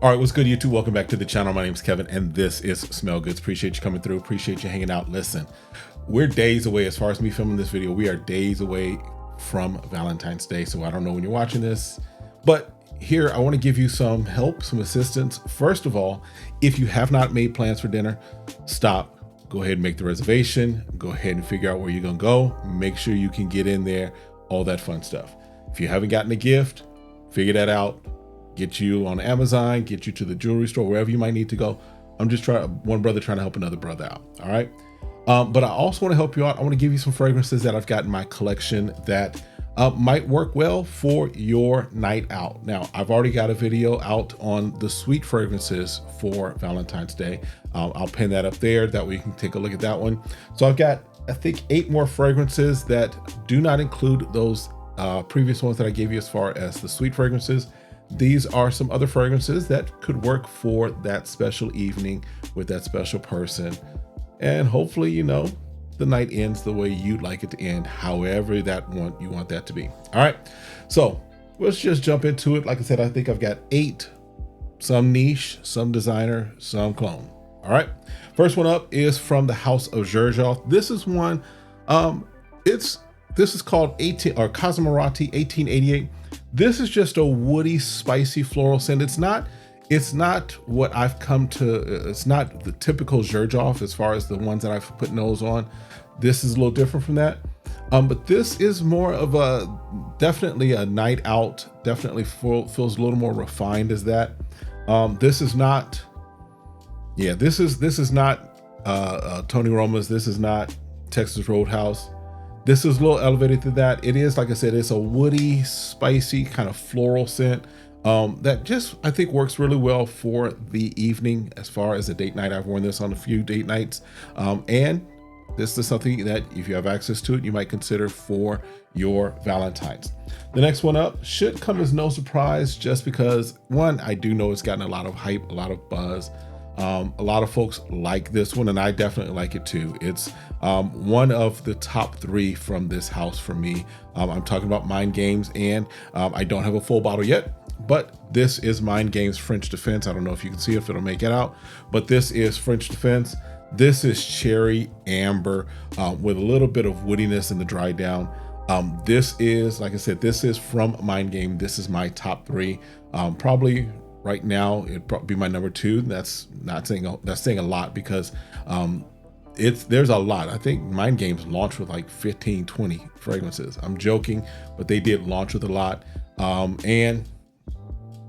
All right, what's good, YouTube? Welcome back to the channel. My name is Kevin, and this is Smell Goods. Appreciate you coming through. Appreciate you hanging out. Listen, we're days away, as far as me filming this video, we are days away from Valentine's Day. So I don't know when you're watching this, but here I want to give you some help, some assistance. First of all, if you have not made plans for dinner, stop. Go ahead and make the reservation. Go ahead and figure out where you're going to go. Make sure you can get in there, all that fun stuff. If you haven't gotten a gift, figure that out. Get you on Amazon, get you to the jewelry store, wherever you might need to go. I'm just one brother trying to help another brother out. All right. But I also want to help you out. I want to give you some fragrances that I've got in my collection that might work well for your night out. Now, I've already got a video out on the sweet fragrances for Valentine's Day. I'll pin that up there. That way you can take a look at that one. So I've got, I think, 8 more fragrances that do not include those previous ones that I gave you as far as the sweet fragrances. These are some other fragrances that could work for that special evening with that special person. And hopefully, you know, the night ends the way you'd like it to end, however you want that to be. All right, so let's just jump into it. Like I said, I think I've got 8, some niche, some designer, some clone. All right, first one up is from the House of Xerjoff. This is one, this is called Cosmorati 1888. This is just a woody, spicy floral scent. It's not what I've come to, it's not the typical Xerjoff as far as the ones that I've put nose on. This is a little different from that. But this is more of definitely a night out, definitely feels a little more refined as that. This is not, this is not Tony Roma's. This is not Texas Roadhouse. This is a little elevated to that. It is, like I said, it's a woody, spicy kind of floral scent that just, I think, works really well for the evening as far as a date night. I've worn this on a few date nights. And this is something that if you have access to it, you might consider for your Valentine's. The next one up should come as no surprise, just because, one, I do know it's gotten a lot of hype, a lot of buzz. A lot of folks like this one, and I definitely like it too. It's one of the top 3 from this house for me. I'm talking about Mind Games, and I don't have a full bottle yet, but this is Mind Games French Defense. I don't know if you can see it, if it'll make it out, but this is French Defense. This is cherry amber with a little bit of woodiness in the dry down. This is, like I said, this is from Mind Game. This is my top 3. Probably right now, it'd probably be my number 2. That's saying a lot, because there's a lot. I think Mind Games launched with like 15, 20 fragrances. I'm joking, but they did launch with a lot. And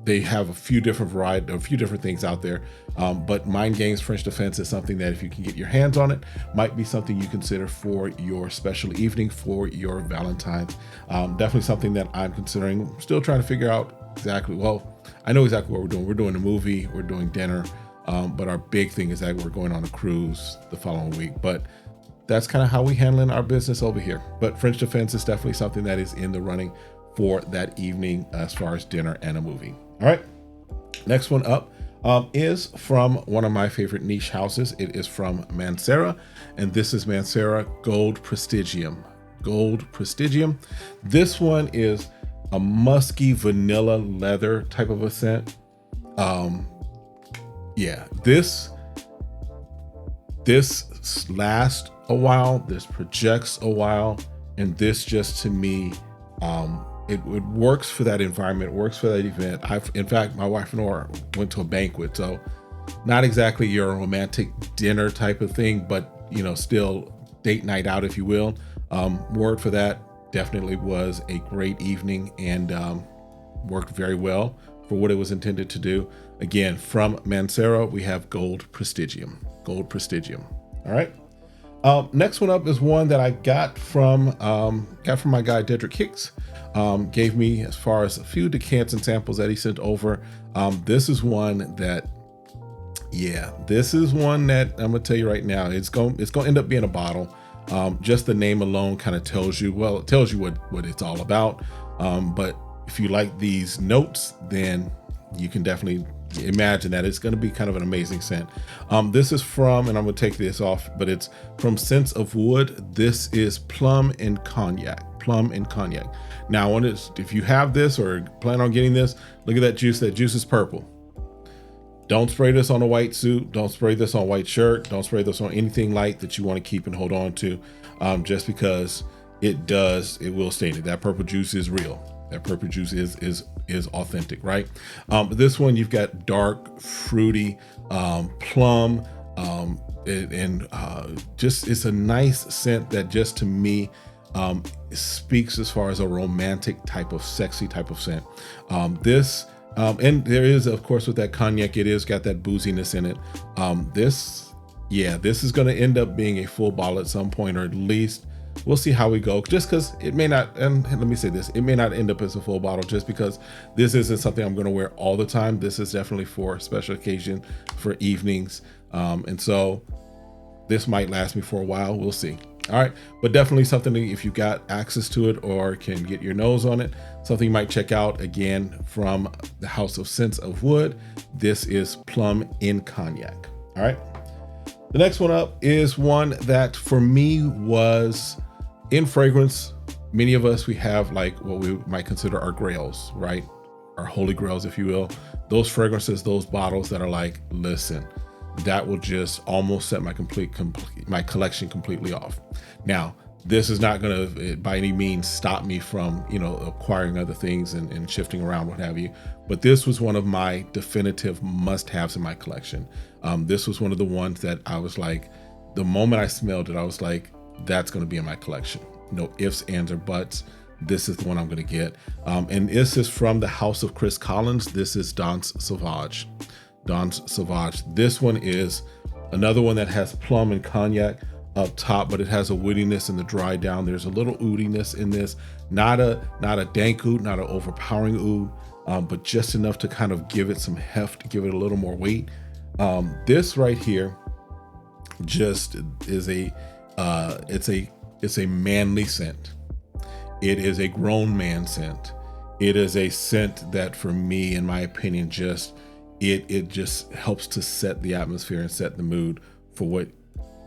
they have a few different varieties, a few different things out there. But Mind Games French Defense is something that if you can get your hands on it, might be something you consider for your special evening, for your Valentine's. Definitely something that I'm considering. Still trying to figure out exactly, well, I know exactly what we're doing. We're doing a movie, we're doing dinner, but our big thing is that we're going on a cruise the following week. But that's kind of how we handling our business over here. But French Defense is definitely something that is in the running for that evening as far as dinner and a movie. All right, next one up is from one of my favorite niche houses. It is from Mancera, and this is Mancera Gold Prestigium. Gold Prestigium. This one is a musky vanilla leather type of a scent. This lasts a while, this projects a while, and this just, to me, it works for that environment, works for that event. In fact, my wife and I went to a banquet, so not exactly your romantic dinner type of thing, but you know, still date night out, if you will. Word for that. Definitely was a great evening, and worked very well for what it was intended to do. Again, from Mancera, we have Gold Prestigium. Gold Prestigium. All right. Next one up is one that I got from my guy Dedrick Hicks. Gave me as far as a few decants and samples that he sent over. This is one that, this is one that I'm gonna tell you right now, it's gonna end up being a bottle. Just the name alone kind of tells you, well, it tells you what it's all about. But if you like these notes, then you can definitely imagine that it's going to be kind of an amazing scent. This is from, and I'm going to take this off, but it's from Scents of Wood. This is plum and cognac. Plum and cognac. Now, if you have this or plan on getting this, look at that juice. That juice is purple. Don't spray this on a white suit. Don't spray this on a white shirt. Don't spray this on anything light that you want to keep and hold on to, just because it will stain it. That purple juice is real. That purple juice is authentic, right? This one, you've got dark, fruity, plum, and just, it's a nice scent that just, to me, speaks as far as a romantic type of sexy type of scent. And there is, of course, with that cognac, it is got that booziness in it. This is going to end up being a full bottle at some point, or at least we'll see how we go, just because it may not, and let me say this, it may not end up as a full bottle, just because this isn't something I'm going to wear all the time. This is definitely for special occasion, for evenings. And so this might last me for a while. We'll see. All right, but definitely something that, if you got access to it or can get your nose on it, something you might check out. Again, from the House of Scents of Wood, this is Plum in Cognac. All right, the next one up is one that for me was in fragrance. Many of us, we have like what we might consider our grails, right? Our holy grails, if you will. Those fragrances, those bottles that are like, listen, that will just almost set my my collection completely off. Now, this is not going to by any means stop me from, acquiring other things and shifting around, what have you. But this was one of my definitive must-haves in my collection. This was one of the ones that I was like, the moment I smelled it, I was like, that's going to be in my collection. No ifs, ands, or buts. This is the one I'm going to get. And this is from the House of Chris Collins. This is Danse Sauvage. Danse Sauvage. This one is another one that has plum and cognac up top, but it has a woodiness in the dry down. There's a little oudiness in this, not a dank oud, not an overpowering oud, but just enough to kind of give it some heft, give it a little more weight. This right here just is it's a manly scent. It is a grown man scent. It is a scent that, for me, in my opinion, it just helps to set the atmosphere and set the mood for what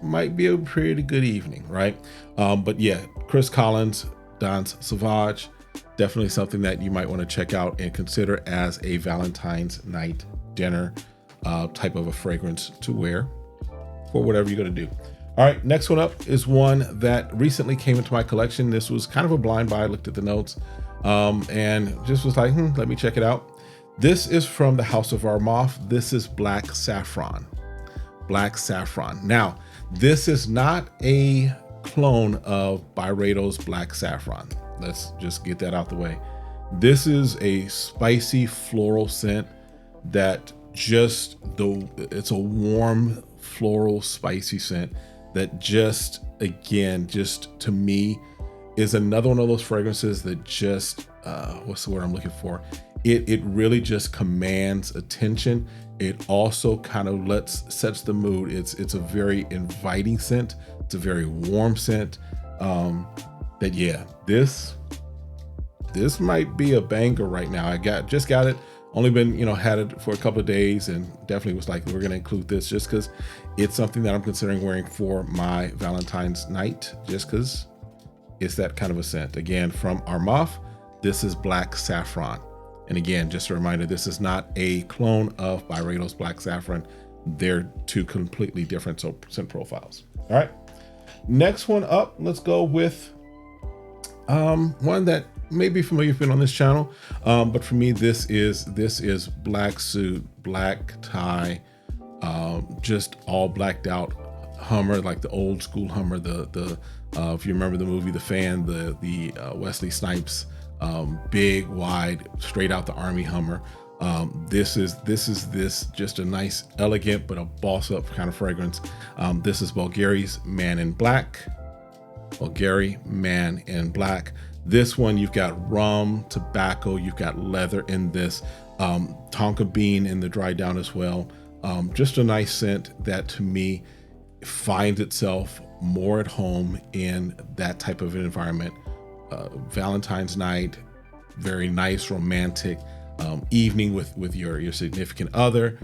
might be a pretty good evening, right? But yeah, Chris Collins, Danse Sauvage, definitely something that you might want to check out and consider as a Valentine's night dinner type of a fragrance to wear for whatever you're going to do. All right, next one up is one that recently came into my collection. This was kind of a blind buy. I looked at the notes and just was like, let me check it out. This is from the House of Armagh. This is Black Saffron. Black Saffron. Now, this is not a clone of Byredo's Black Saffron. Let's just get that out the way. This is a spicy floral scent that it's a warm floral spicy scent that just to me is another one of those fragrances that just what's the word I'm looking for? It really just commands attention. It also kind of sets the mood. It's a very inviting scent. It's a very warm scent. This might be a banger right now. I just got it. Only been, had it for a couple of days, and definitely was like, we're going to include this just because it's something that I'm considering wearing for my Valentine's night, just because it's that kind of a scent. Again, from Armagh, this is Black Saffron. And again, just a reminder, this is not a clone of Byredo's Black Saffron. They're two completely different scent profiles. All right. Next one up, let's go with one that may be familiar if you've been on this channel. But for me, this is black suit, black tie, just all blacked out Hummer, like the old school Hummer, the if you remember the movie The Fan, the Wesley Snipes, big, wide, straight out the Army Hummer. This is just a nice, elegant, but a boss up kind of fragrance. This is Bulgari's Man in Black. Bulgari Man in Black. This one, you've got rum, tobacco, you've got leather in this, tonka bean in the dry down as well. Just a nice scent that to me finds itself more at home in that type of an environment. Valentine's night, very nice romantic evening with your significant other.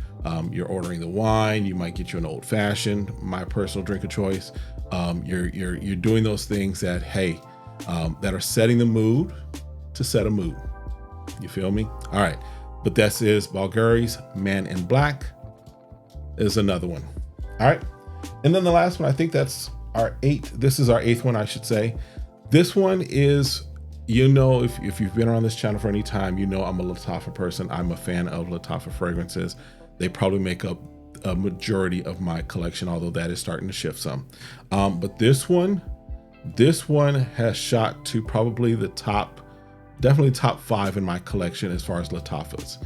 You're ordering the wine, you might get you an old fashioned, my personal drink of choice. You're doing those things that, hey, that are setting the mood to set a mood. You feel me? All right. But this is Bulgari's Man in Black. is another one. All right. And then the last one, I think that's our 8th. This is our 8th one, I should say. This one is, you know, if you've been around this channel for any time, you know I'm a Lattafa person. I'm a fan of Lattafa fragrances. They probably make up a majority of my collection, although that is starting to shift some. But this one has shot to probably the top, definitely top 5 in my collection as far as Lattafas.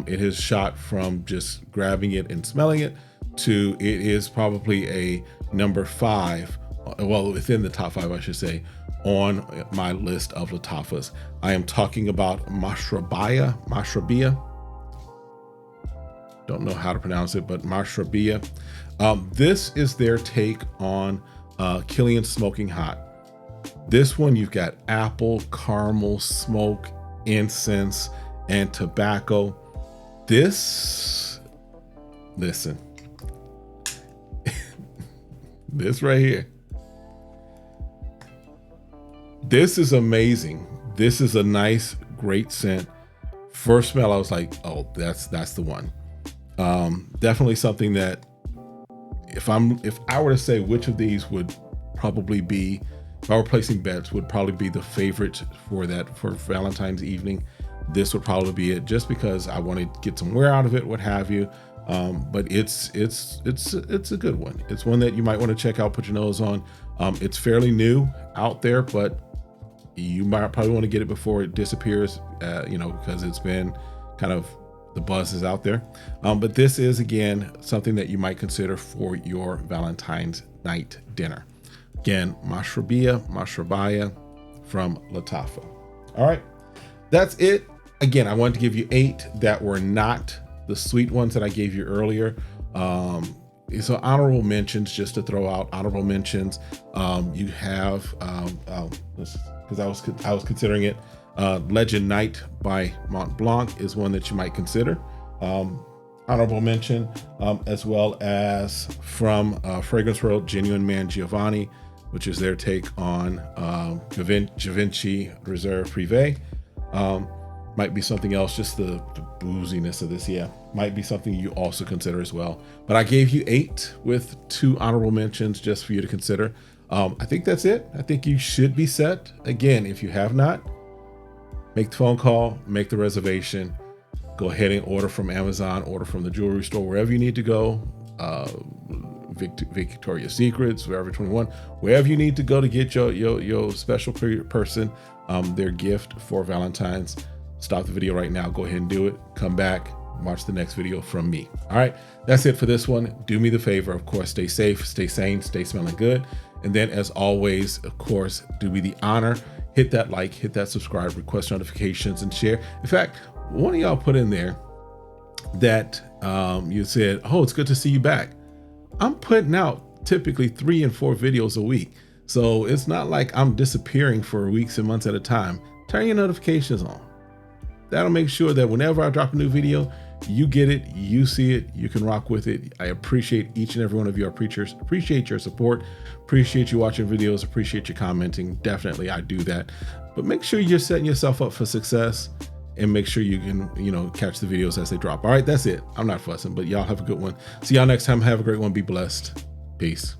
It has shot from just grabbing it and smelling it to it is probably a number 5, well, within the top 5, I should say, on my list of Lattafas. I am talking about Mashrabia. Don't know how to pronounce it, but Mashrabia. This is their take on Killian Smoking Hot. This one, you've got apple, caramel, smoke, incense, and tobacco. This, listen, this right here. This is amazing. This is a nice, great scent. First smell, I was like, oh, that's the one. Definitely something that if I were to say which of these would probably be, if I were placing bets, would probably be the favorite for Valentine's evening, this would probably be it, just because I want to get some wear out of it, what have you. But it's a good one. It's one that you might want to check out, put your nose on. It's fairly new out there, but you might probably want to get it before it disappears, you know, because it's been kind of, the buzz is out there. But this is, again, something that you might consider for your Valentine's night dinner. Again, Mashrabia from Lattafa. All right, that's it. Again, I wanted to give you 8 that were not the sweet ones that I gave you earlier. So honorable mentions, just to throw out honorable mentions. You have, because I was considering it, Legend Night by Mont Blanc is one that you might consider. Honorable mention, as well as from Fragrance World, Genuine Man Giovanni, which is their take on Givenchy Reserve Privé. Might be something else, just the booziness of this, yeah, might be something you also consider as well. But I gave you 8 with 2 honorable mentions just for you to consider. I think that's it. I think you should be set. Again, if you have not, make the phone call, make the reservation, go ahead and order from Amazon, order from the jewelry store, wherever you need to go, Victoria's Secrets, Forever 21, wherever you need to go to get your special person their gift for Valentine's. Stop the video right now, go ahead and do it, come back, watch the next video from me. All right, that's it for this one. Do me the favor, of course, stay safe, stay sane, stay smelling good. And then, as always, of course, do me the honor, hit that like, hit that subscribe, request notifications, and share. In fact, one of y'all put in there that you said, oh, it's good to see you back. I'm putting out typically 3 and 4 videos a week. So it's not like I'm disappearing for weeks and months at a time. Turn your notifications on. That'll make sure that whenever I drop a new video, you get it, you see it, you can rock with it. I appreciate each and every one of you, our preachers. Appreciate your support. Appreciate you watching videos. Appreciate you commenting. Definitely, I do that. But make sure you're setting yourself up for success, and make sure you can, you know, catch the videos as they drop. All right, that's it. I'm not fussing, but y'all have a good one. See y'all next time. Have a great one. Be blessed. Peace.